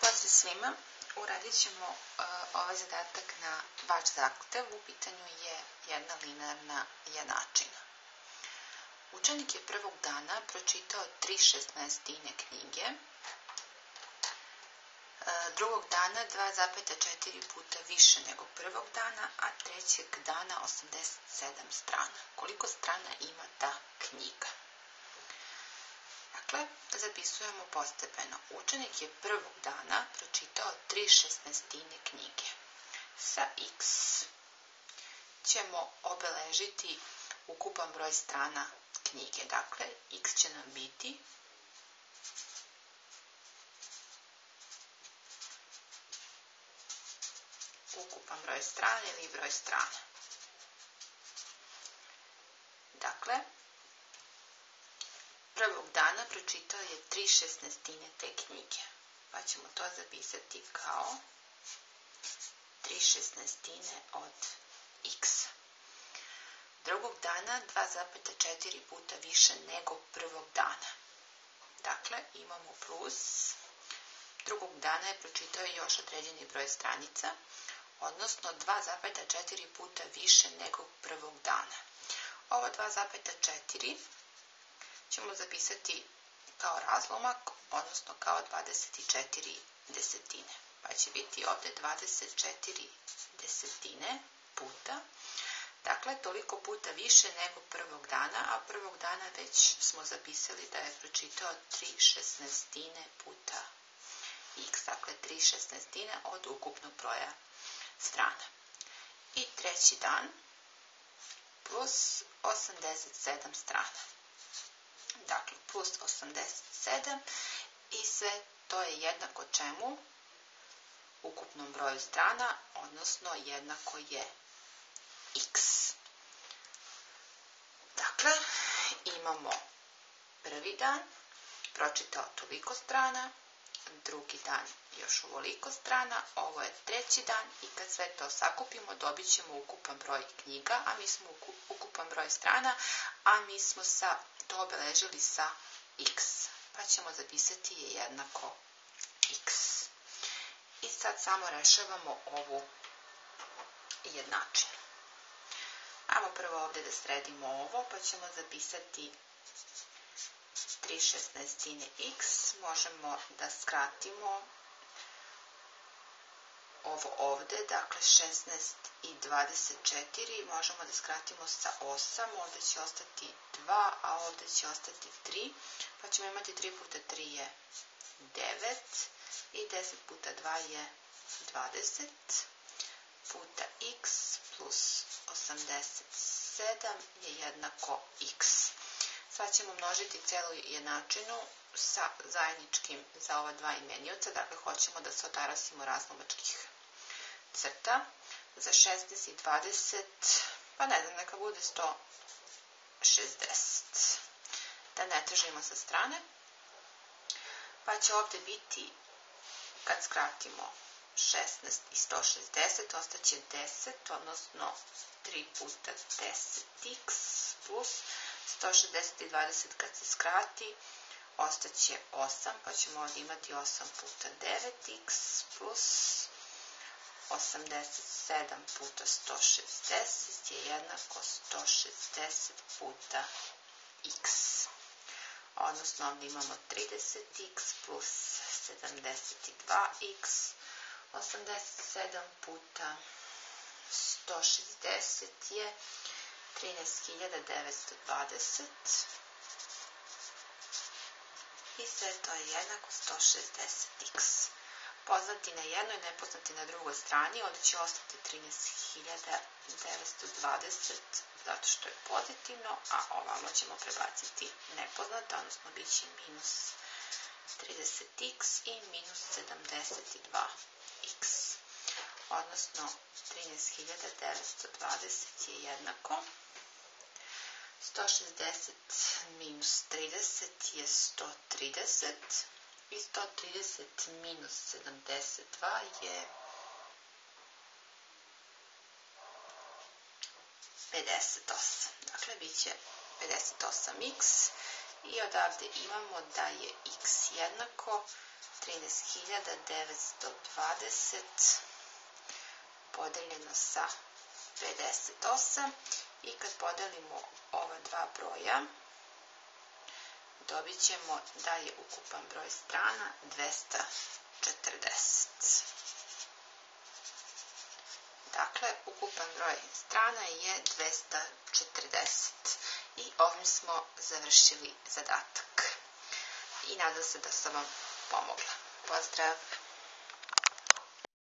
Pozdrav svima, uradit ćemo ovaj zadatak na vaš zahtev. U pitanju je jedna linearna jednačina. Učenik je prvog dana pročitao 3/16 knjige, drugog dana 2,4 puta više nego prvog dana, a trećeg dana 87 strana. Koliko strana ima ta knjiga? Dakle, zapisujemo postepeno. Učenik je prvog dana pročitao 3/16 knjige. Sa x ćemo obeležiti ukupan broj strana knjige. Dakle, x će nam biti ukupan broj strana ili broj strana. Dakle, prvog dana pročitao je 3/16 te knjige, pa ćemo to zapisati kao 3/16 od x. Drugog dana 2,4 puta više nego prvog dana. Dakle, imamo plus. Drugog dana je pročitao još određeni broj stranica, odnosno 2,4 puta više nego prvog dana. Ovo 2,4 ćemo zapisati kao razlomak, odnosno kao 24 desetine. Pa će biti ovde 24 desetine puta. Dakle, toliko puta više nego prvog dana, a prvog dana već smo zapisali da je pročitao 3/16 puta x. Dakle, 3/16 od ukupnog broja strana. I treći dan plus 87 strana. Dakle, plus 87 i sve to je jednako čemu? Ukupnom broju strana, odnosno jednako je x. Dakle, imamo prvi dan, pročitao toliko strana, drugi dan još ovoliko strana, ovo je treći dan i kad sve to sakupimo dobit ćemo ukupan broj knjiga, a mi smo ukupan broj strana, a mi smo to obeležili sa x. Pa ćemo zapisati je jednako x. I sad samo rešavamo ovu jednačinu. Ajmo prvo ovde da sredimo ovo, pa ćemo zapisati 3/16 x. Možemo da skratimo ovo ovde, dakle 16 i 24, možemo da skratimo sa 8, ovde će ostati 2, a ovde će ostati 3, pa ćemo imati 3 puta 3 je 9 i 10 puta 2 je 20 puta x plus 87 je jednako x. Sad ćemo množiti celu jednačinu sa zajedničkim za ova dva imenioca, dakle hoćemo da se otarasimo razlomačkih crta. Za 16 i 20, pa ne znam, neka bude 160. Da ne težimo sa strane. Pa će ovde biti, kad skratimo 16 i 160, ostaće 10, odnosno 3 puta 10x plus 160 i 20 kad se skrati, ostaće 8, pa ćemo ovdje imati 8 puta 9x plus 87 puta 160 je jednako 160 puta x. Odnosno ovdje imamo 30x plus 72x, 87 puta 160 je 13.920 i sve to je jednako 160x. Poznati na jednoj, nepoznati na drugoj strani, ovdje će ostati 13.920 zato što je pozitivno, a ovamo ćemo prebaciti nepoznato, odnosno bit će minus 30x i minus 72x. Odnosno 13.920 je jednako 160 minus 30 je 130 i 130 minus 72 je 58. Dakle, bit će 58x i odavde imamo da je x jednako 13.920 podeljeno sa 58 i kad podelimo ova dva broja, dobit ćemo da je ukupan broj strana 240. Dakle, ukupan broj strana je 240 i ovim smo završili zadatak. I nadam se da sam vam pomogla. Pozdrav!